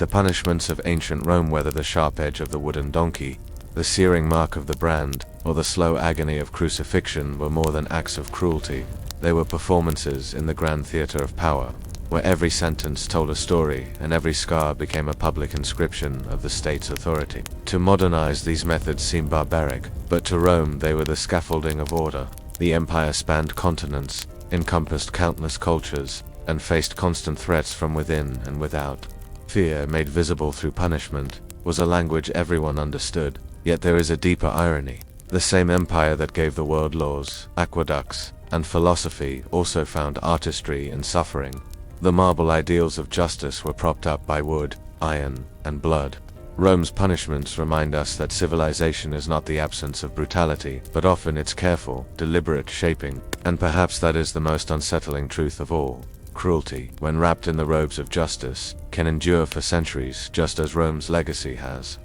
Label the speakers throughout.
Speaker 1: the punishments of ancient Rome, whether the sharp edge of the wooden donkey, the searing mark of the brand, or the slow agony of crucifixion, were more than acts of cruelty. They were performances in the grand theater of power, where every sentence told a story and every scar became a public inscription of the state's authority. To modernize these methods seemed barbaric, but to Rome they were the scaffolding of order. The empire spanned continents, encompassed countless cultures, and faced constant threats from within and without. Fear, made visible through punishment, was a language everyone understood. Yet there is a deeper irony. The same empire that gave the world laws, aqueducts, and philosophy also found artistry in suffering. The marble ideals of justice were propped up by wood, iron, and blood. Rome's punishments remind us that civilization is not the absence of brutality, but often its careful, deliberate shaping. And perhaps that is the most unsettling truth of all. Cruelty, when wrapped in the robes of justice, can endure for centuries, just as Rome's legacy has.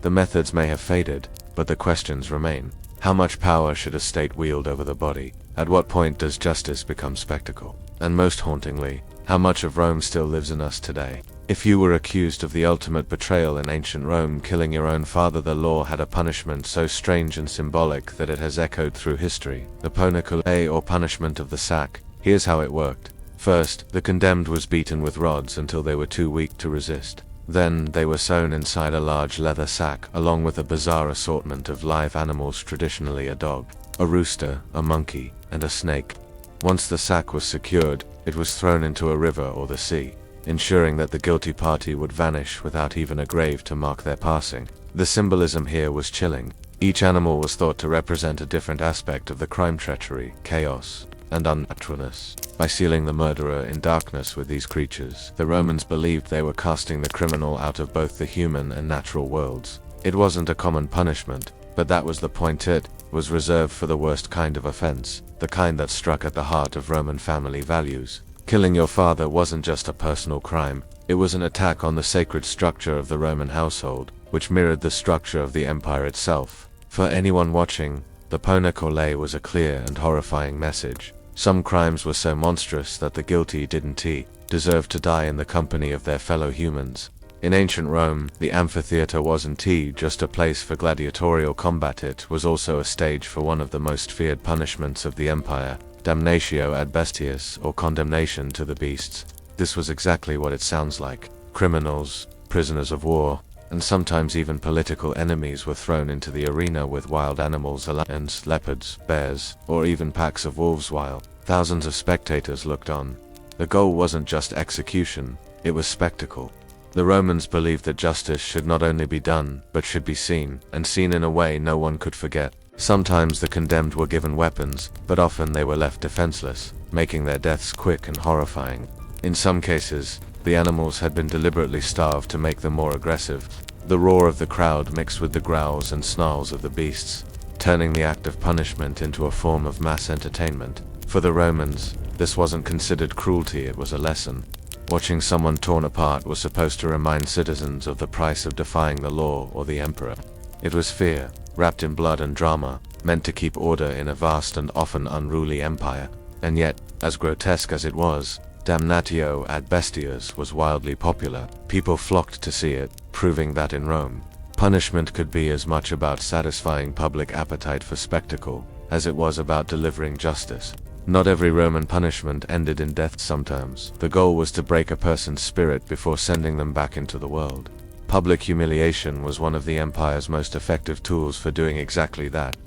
Speaker 1: The methods may have faded, but the questions remain. How much power should a state wield over the body? At what point does justice become spectacle? And most hauntingly, how much of Rome still lives in us today? If you were accused of the ultimate betrayal in ancient Rome, killing your own father, the law had a punishment so strange and symbolic that it has echoed through history. The ponocole, or punishment of the sack. Here's how it worked. First, the condemned was beaten with rods until they were too weak to resist. Then, they were sewn inside a large leather sack, along with a bizarre assortment of live animals, traditionally a dog, a rooster, a monkey, and a snake. Once the sack was secured, it was thrown into a river or the sea, ensuring that the guilty party would vanish without even a grave to mark their passing. The symbolism here was chilling. Each animal was thought to represent a different aspect of the crime: treachery, chaos, and unnaturalness. By sealing the murderer in darkness with these creatures, the Romans believed they were casting the criminal out of both the human and natural worlds. It wasn't a common punishment, but that was the point. It was reserved for the worst kind of offense, the kind that struck at the heart of Roman family values. Killing your father wasn't just a personal crime, it was an attack on the sacred structure of the Roman household, which mirrored the structure of the empire itself. For anyone watching, the ponocole was a clear and horrifying message. Some crimes were so monstrous that the guilty didn't deserve to die in the company of their fellow humans. In ancient Rome, the amphitheater wasn't just a place for gladiatorial combat, it was also a stage for one of the most feared punishments of the empire, damnatio ad bestias, or condemnation to the beasts. This was exactly what it sounds like. Criminals, prisoners of war, and sometimes even political enemies were thrown into the arena with wild animals, lions, leopards, bears, or even packs of wolves, while thousands of spectators looked on. The goal wasn't just execution, it was spectacle. The Romans believed that justice should not only be done, but should be seen, and seen in a way no one could forget. Sometimes the condemned were given weapons, but often they were left defenseless, making their deaths quick and horrifying. In some cases, the animals had been deliberately starved to make them more aggressive. The roar of the crowd mixed with the growls and snarls of the beasts, turning the act of punishment into a form of mass entertainment. For the Romans, this wasn't considered cruelty, it was a lesson. Watching someone torn apart was supposed to remind citizens of the price of defying the law or the emperor. It was fear, wrapped in blood and drama, meant to keep order in a vast and often unruly empire. And yet, as grotesque as it was, damnatio ad bestias was wildly popular. People flocked to see it, proving that in Rome, punishment could be as much about satisfying public appetite for spectacle as it was about delivering justice. Not every Roman punishment ended in death. Sometimes the goal was to break a person's spirit before sending them back into the world. Public humiliation was one of the empire's most effective tools for doing exactly that.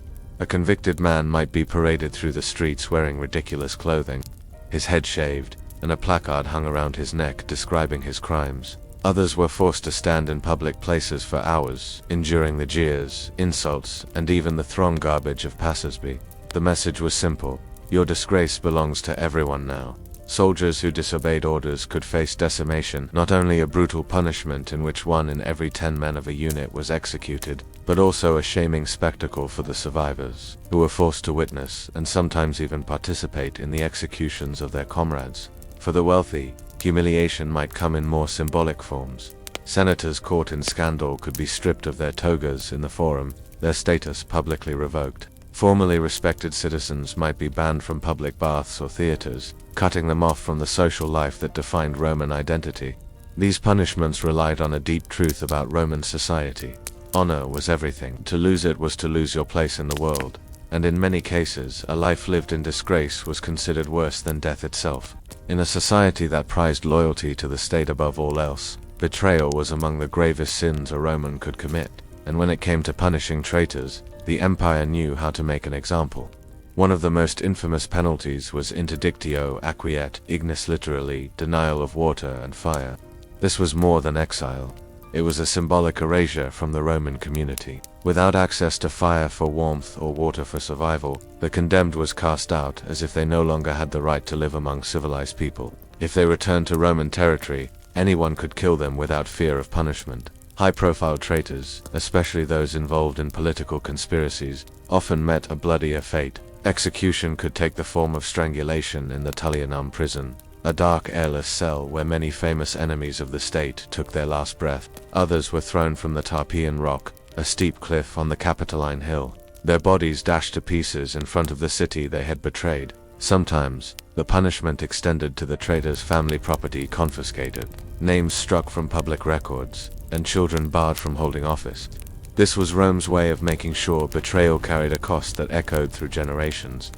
Speaker 1: A convicted man might be paraded through the streets wearing ridiculous clothing, his head shaved, and a placard hung around his neck describing his crimes. Others were forced to stand in public places for hours, enduring the jeers, insults, and even the throng garbage of passersby. The message was simple: your disgrace belongs to everyone now. Soldiers who disobeyed orders could face decimation, not only a brutal punishment in which 1 in every 10 men of a unit was executed, but also a shaming spectacle for the survivors, who were forced to witness and sometimes even participate in the executions of their comrades. For the wealthy, humiliation might come in more symbolic forms. Senators caught in scandal could be stripped of their togas in the forum, their status publicly revoked. Formerly respected citizens might be banned from public baths or theaters, cutting them off from the social life that defined Roman identity. These punishments relied on a deep truth about Roman society. Honor was everything. To lose it was to lose your place in the world, and in many cases, a life lived in disgrace was considered worse than death itself. In a society that prized loyalty to the state above all else, betrayal was among the gravest sins a Roman could commit, and when it came to punishing traitors, the empire knew how to make an example. One of the most infamous penalties was interdictio acquiet ignis, literally, denial of water and fire. This was more than exile. It was a symbolic erasure from the Roman community. Without access to fire for warmth or water for survival, the condemned was cast out as if they no longer had the right to live among civilized people. If they returned to Roman territory, anyone could kill them without fear of punishment. High-profile traitors, especially those involved in political conspiracies, often met a bloodier fate. Execution could take the form of strangulation in the Tullianum prison, a dark, airless cell where many famous enemies of the state took their last breath. Others were thrown from the Tarpeian Rock, a steep cliff on the Capitoline Hill, their bodies dashed to pieces in front of the city they had betrayed. Sometimes, the punishment extended to the traitor's family property confiscated, names struck from public records, and children barred from holding office. This was Rome's way of making sure betrayal carried a cost that echoed through generations.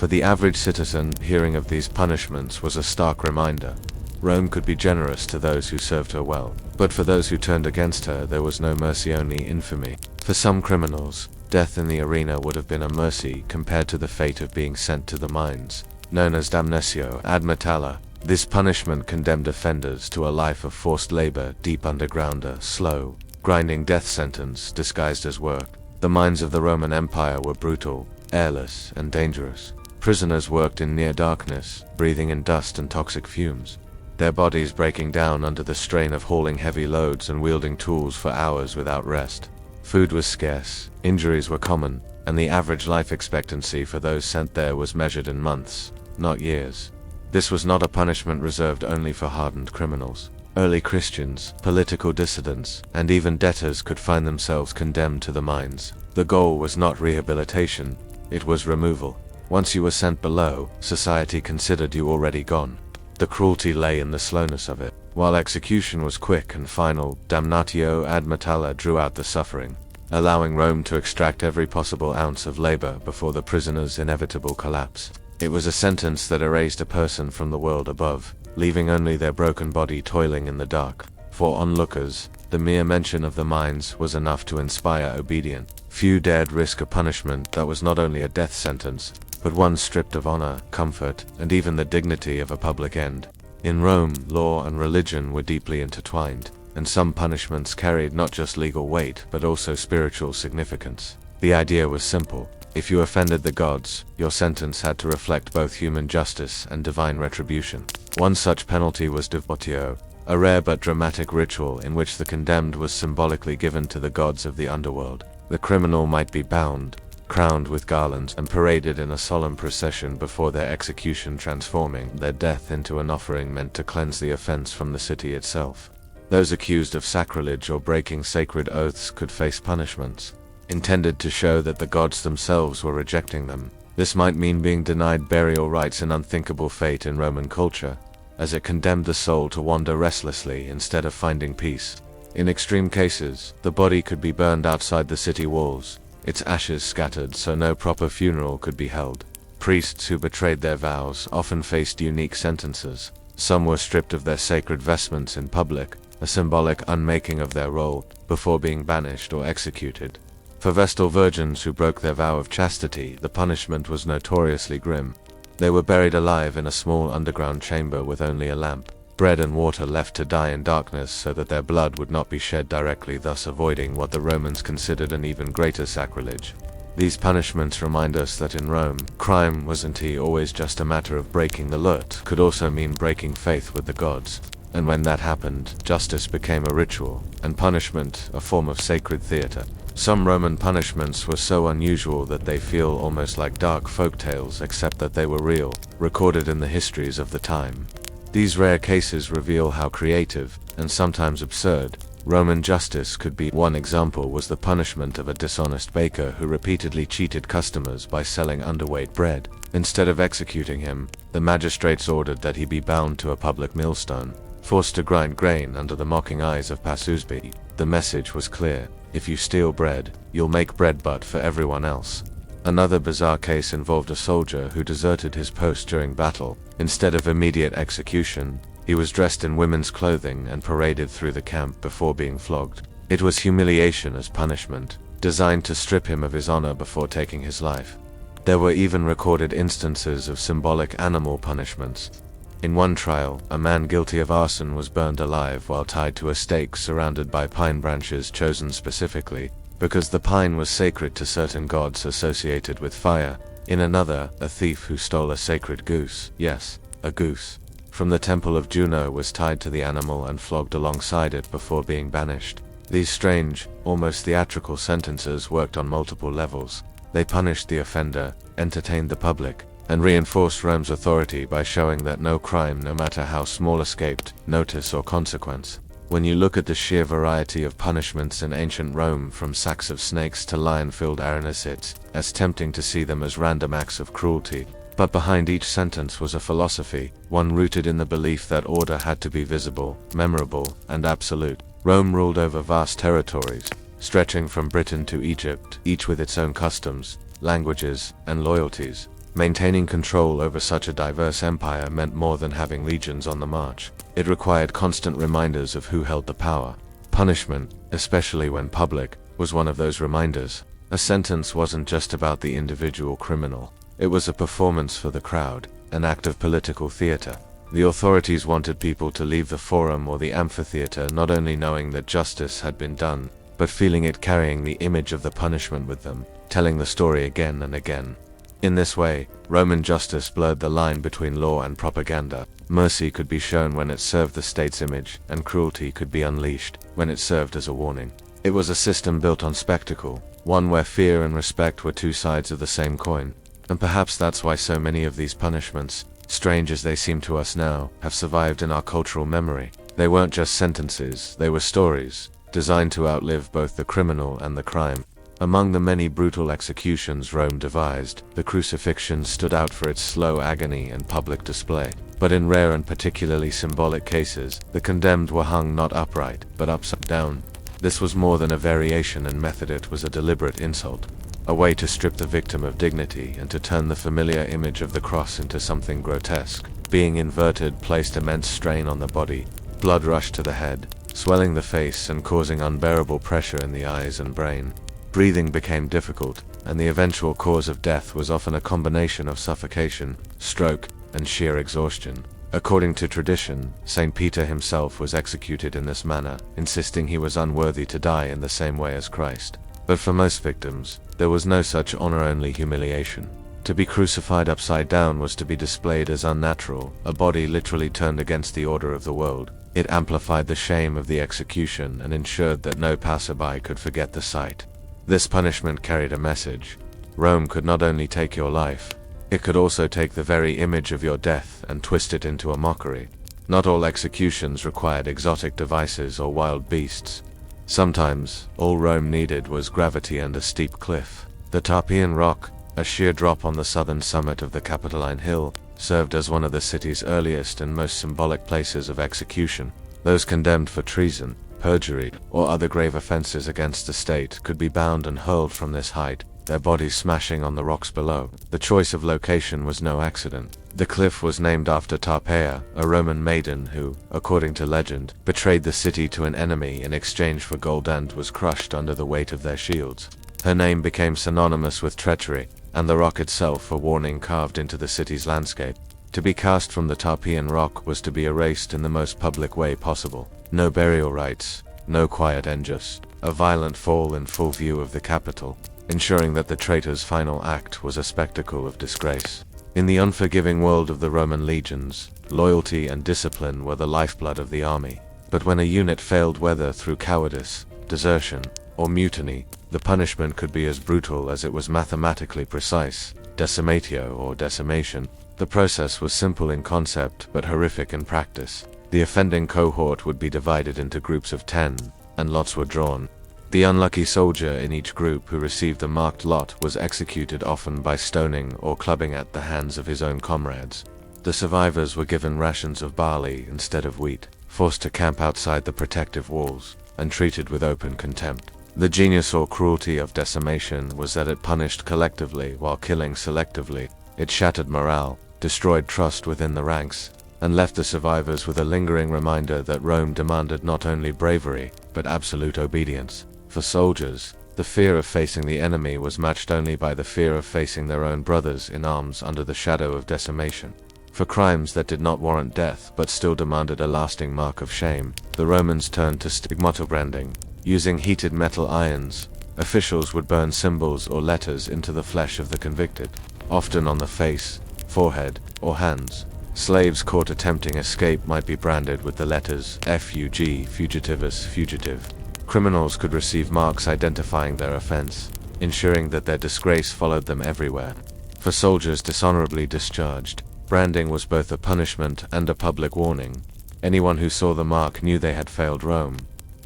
Speaker 1: For the average citizen, hearing of these punishments was a stark reminder. Rome could be generous to those who served her well, but for those who turned against her there was no mercy, only infamy. For some criminals, death in the arena would have been a mercy compared to the fate of being sent to the mines. Known as damnatio ad metalla, this punishment condemned offenders to a life of forced labor deep underground, a slow, grinding death sentence disguised as work. The mines of the Roman Empire were brutal, airless, and dangerous. Prisoners worked in near darkness, breathing in dust and toxic fumes, their bodies breaking down under the strain of hauling heavy loads and wielding tools for hours without rest. Food was scarce, injuries were common, and the average life expectancy for those sent there was measured in months, not years. This was not a punishment reserved only for hardened criminals. Early Christians, political dissidents, and even debtors could find themselves condemned to the mines. The goal was not rehabilitation, it was removal. Once you were sent below, society considered you already gone. The cruelty lay in the slowness of it. While execution was quick and final, damnatio ad metalla drew out the suffering, allowing Rome to extract every possible ounce of labor before the prisoner's inevitable collapse. It was a sentence that erased a person from the world above, leaving only their broken body toiling in the dark. For onlookers, the mere mention of the mines was enough to inspire obedience. Few dared risk a punishment that was not only a death sentence, but one stripped of honor, comfort, and even the dignity of a public end. In Rome, law and religion were deeply intertwined, and some punishments carried not just legal weight but also spiritual significance. The idea was simple. If you offended the gods, your sentence had to reflect both human justice and divine retribution. One such penalty was devotio, a rare but dramatic ritual in which the condemned was symbolically given to the gods of the underworld. The criminal might be bound, crowned with garlands, and paraded in a solemn procession before their execution, transforming their death into an offering meant to cleanse the offense from the city itself. Those accused of sacrilege or breaking sacred oaths could face punishments, intended to show that the gods themselves were rejecting them. This might mean being denied burial rites, an unthinkable fate in Roman culture, as it condemned the soul to wander restlessly instead of finding peace. In extreme cases, the body could be burned outside the city walls, its ashes scattered so no proper funeral could be held. Priests who betrayed their vows often faced unique sentences. Some were stripped of their sacred vestments in public, a symbolic unmaking of their role, before being banished or executed. For Vestal virgins who broke their vow of chastity, the punishment was notoriously grim. They were buried alive in a small underground chamber with only a lamp, bread and water left to die in darkness so that their blood would not be shed directly, thus avoiding what the Romans considered an even greater sacrilege. These punishments remind us that in Rome, crime wasn't always just a matter of breaking the law, it could also mean breaking faith with the gods. And when that happened, justice became a ritual, and punishment a form of sacred theater. Some Roman punishments were so unusual that they feel almost like dark folktales, except that they were real, recorded in the histories of the time. These rare cases reveal how creative, and sometimes absurd, Roman justice could be. One example was the punishment of a dishonest baker who repeatedly cheated customers by selling underweight bread. Instead of executing him, the magistrates ordered that he be bound to a public millstone. forced to grind grain under the mocking eyes of passersby. The message was clear: if you steal bread, you'll make bread but for everyone else. Another bizarre case involved a soldier who deserted his post during battle. Instead of immediate execution, he was dressed in women's clothing and paraded through the camp before being flogged. It was humiliation as punishment, designed to strip him of his honor before taking his life. There were even recorded instances of symbolic animal punishments. In one trial, a man guilty of arson was burned alive while tied to a stake surrounded by pine branches chosen specifically because the pine was sacred to certain gods associated with fire. In another, a thief who stole a sacred goose, yes, a goose, from the temple of Juno was tied to the animal and flogged alongside it before being banished. These strange, almost theatrical sentences worked on multiple levels. They punished the offender, entertained the public, and reinforced Rome's authority by showing that no crime, no matter how small, escaped notice or consequence. When you look at the sheer variety of punishments in ancient Rome, from sacks of snakes to lion-filled arenas, it's tempting to see them as random acts of cruelty. But behind each sentence was a philosophy, one rooted in the belief that order had to be visible, memorable, and absolute. Rome ruled over vast territories, stretching from Britain to Egypt, each with its own customs, languages, and loyalties. Maintaining control over such a diverse empire meant more than having legions on the march. It required constant reminders of who held the power. Punishment, especially when public, was one of those reminders. A sentence wasn't just about the individual criminal. It was a performance for the crowd, an act of political theater. The authorities wanted people to leave the forum or the amphitheater not only knowing that justice had been done, but feeling it carrying the image of the punishment with them, telling the story again and again. In this way, Roman justice blurred the line between law and propaganda. Mercy could be shown when it served the state's image, and cruelty could be unleashed when it served as a warning. It was a system built on spectacle, one where fear and respect were two sides of the same coin. And perhaps that's why so many of these punishments, strange as they seem to us now, have survived in our cultural memory. They weren't just sentences, they were stories, designed to outlive both the criminal and the crime. Among the many brutal executions Rome devised, the crucifixion stood out for its slow agony and public display. But in rare and particularly symbolic cases, the condemned were hung not upright, but upside down. This was more than a variation in method, it was a deliberate insult. A way to strip the victim of dignity and to turn the familiar image of the cross into something grotesque. Being inverted placed immense strain on the body. Blood rushed to the head, swelling the face and causing unbearable pressure in the eyes and brain. Breathing became difficult, and the eventual cause of death was often a combination of suffocation, stroke, and sheer exhaustion. According to tradition, St. Peter himself was executed in this manner, insisting he was unworthy to die in the same way as Christ. But for most victims, there was no such honor, only humiliation. To be crucified upside down was to be displayed as unnatural, a body literally turned against the order of the world. It amplified the shame of the execution and ensured that no passerby could forget the sight. This punishment carried a message. Rome could not only take your life, it could also take the very image of your death and twist it into a mockery. Not all executions required exotic devices or wild beasts. Sometimes, all Rome needed was gravity and a steep cliff. The Tarpeian Rock, a sheer drop on the southern summit of the Capitoline Hill, served as one of the city's earliest and most symbolic places of execution. Those condemned for treason, perjury, or other grave offenses against the state could be bound and hurled from this height, their bodies smashing on the rocks below. The choice of location was no accident. The cliff was named after Tarpeia, a Roman maiden who, according to legend, betrayed the city to an enemy in exchange for gold and was crushed under the weight of their shields. Her name became synonymous with treachery, and the rock itself a warning carved into the city's landscape. To be cast from the Tarpeian Rock was to be erased in the most public way possible. No burial rites, no quiet end, just a violent fall in full view of the capital, ensuring that the traitor's final act was a spectacle of disgrace. In the unforgiving world of the Roman legions, loyalty and discipline were the lifeblood of the army. But when a unit failed, whether through cowardice, desertion, or mutiny, the punishment could be as brutal as it was mathematically precise, decimatio or decimation. The process was simple in concept but horrific in practice. The offending cohort would be divided into groups of 10, and lots were drawn. The unlucky soldier in each group who received the marked lot was executed, often by stoning or clubbing at the hands of his own comrades. The survivors were given rations of barley instead of wheat. forced to camp outside the protective walls, and treated with open contempt. The genius or cruelty of decimation was that it punished collectively while killing selectively. It shattered morale, destroyed trust within the ranks, and left the survivors with a lingering reminder that Rome demanded not only bravery, but absolute obedience. For soldiers, the fear of facing the enemy was matched only by the fear of facing their own brothers in arms under the shadow of decimation. For crimes that did not warrant death but still demanded a lasting mark of shame, the Romans turned to stigmatobranding. Using heated metal irons, officials would burn symbols or letters into the flesh of the convicted, often on the face, forehead, or hands. Slaves caught attempting escape might be branded with the letters FUG, fugitivus, fugitive. Criminals could receive marks identifying their offense, ensuring that their disgrace followed them everywhere. For soldiers dishonorably discharged, branding was both a punishment and a public warning. Anyone who saw the mark knew they had failed Rome.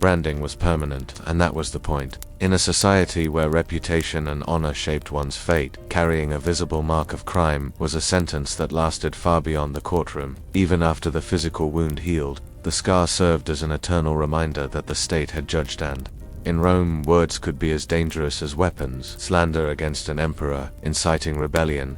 Speaker 1: Branding was permanent, and that was the point. In a society where reputation and honor shaped one's fate, carrying a visible mark of crime was a sentence that lasted far beyond the courtroom. Even after the physical wound healed, the scar served as an eternal reminder that the state had judged. And in Rome, words could be as dangerous as weapons. Slander against an emperor, inciting rebellion,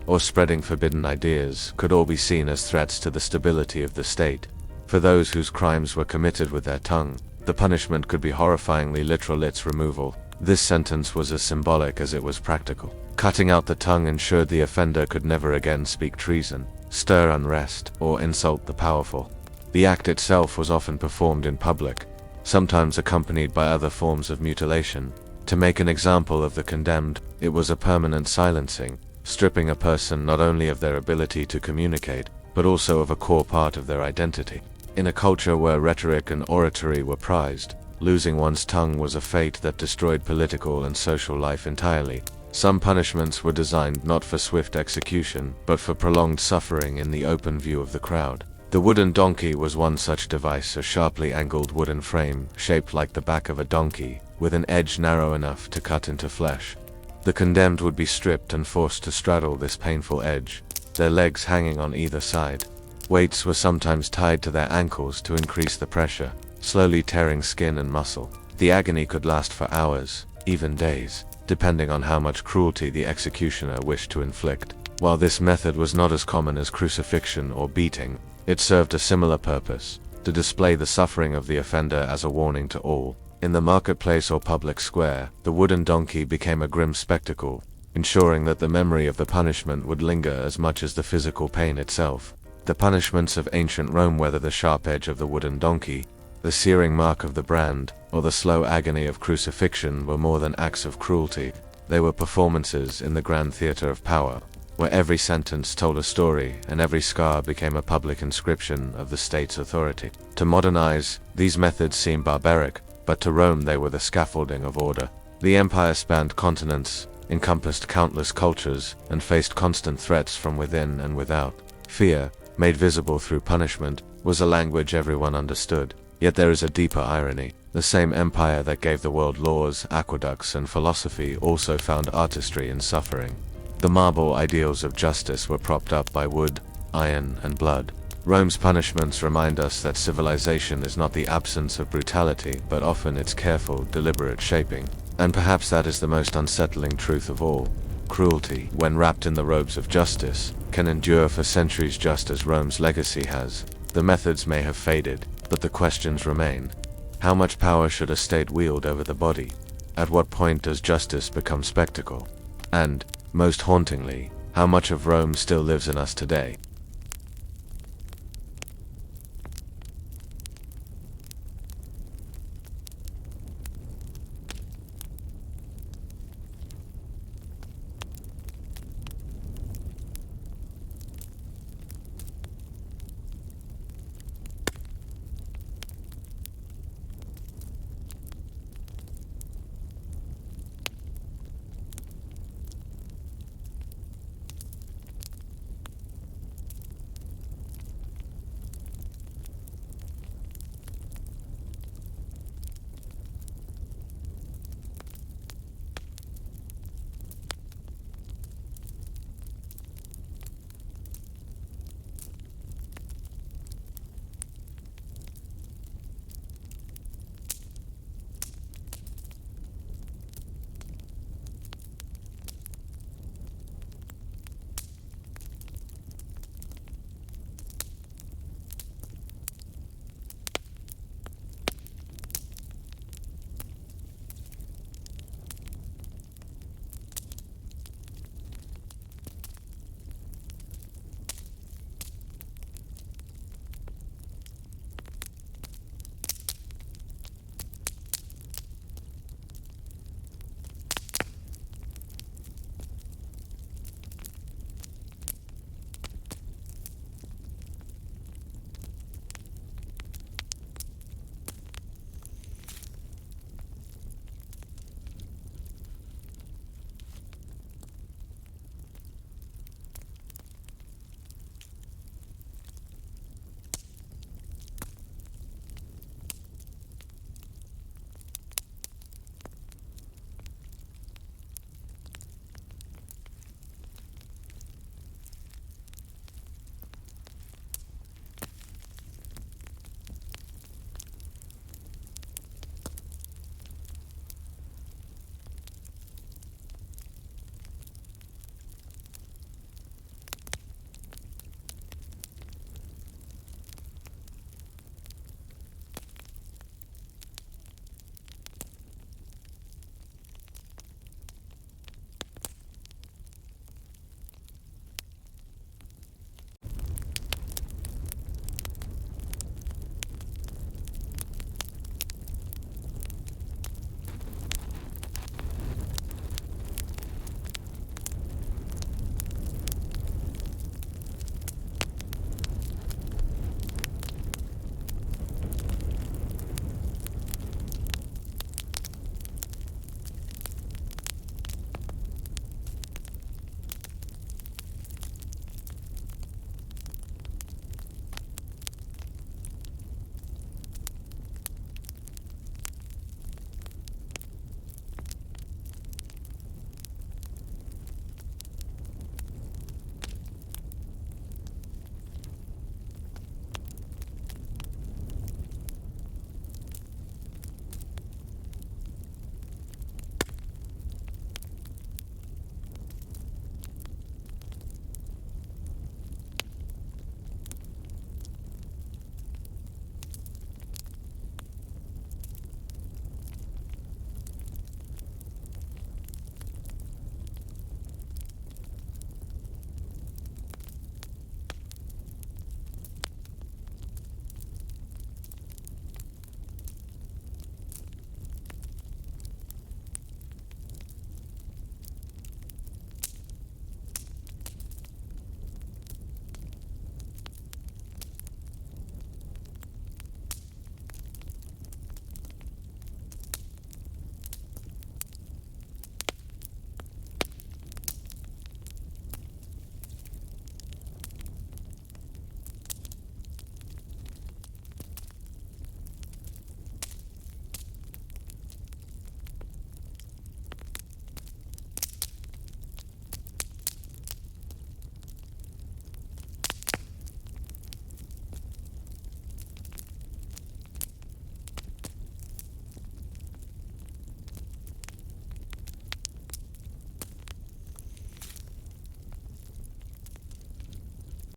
Speaker 1: or spreading forbidden ideas could all be seen as threats to the stability of the state. For those whose crimes were committed with their tongue, the punishment could be horrifyingly literal: its removal. This sentence was as symbolic as it was practical. Cutting out the tongue ensured the offender could never again speak treason, stir unrest, or insult the powerful. The act itself was often performed in public, sometimes accompanied by other forms of mutilation. To make an example of the condemned, it was a permanent silencing, stripping a person not only of their ability to communicate, but also of a core part of their identity. In a culture where rhetoric and oratory were prized, losing one's tongue was a fate that destroyed political and social life entirely. Some punishments were designed not for swift execution, but for prolonged suffering in the open view of the crowd. The wooden donkey was one such device: a sharply angled wooden frame, shaped like the back of a donkey, with an edge narrow enough to cut into flesh. The condemned would be stripped and forced to straddle this painful edge, their legs hanging on either side. Weights were sometimes tied to their ankles to increase the pressure, slowly tearing skin and muscle. The agony could last for hours, even days, depending on how much cruelty the executioner wished to inflict. While this method was not as common as crucifixion or beating, it served a similar purpose: to display the suffering of the offender as a warning to all. In the marketplace or public square, the wooden donkey became a grim spectacle, ensuring that the memory of the punishment would linger as much as the physical pain itself. The punishments of ancient Rome, whether the sharp edge of the wooden donkey, the searing mark of the brand, or the slow agony of crucifixion, were more than acts of cruelty. They were performances in the grand theater of power, where every sentence told a story and every scar became a public inscription of the state's authority. To modernize, these methods seem barbaric, but to Rome they were the scaffolding of order. The empire spanned continents, encompassed countless cultures, and faced constant threats from within and without. Fear, made visible through punishment, was a language everyone understood. Yet there is a deeper irony. The same empire that gave the world laws, aqueducts, and philosophy also found artistry in suffering. The marble ideals of justice were propped up by wood, iron, and blood. Rome's punishments remind us that civilization is not the absence of brutality, but often its careful, deliberate shaping. And perhaps that is the most unsettling truth of all. Cruelty, when wrapped in the robes of justice, can endure for centuries just as Rome's legacy has. The methods may have faded, but the questions remain. How much power should a state wield over the body? At what point does justice become spectacle? And, most hauntingly, how much of Rome still lives in us today?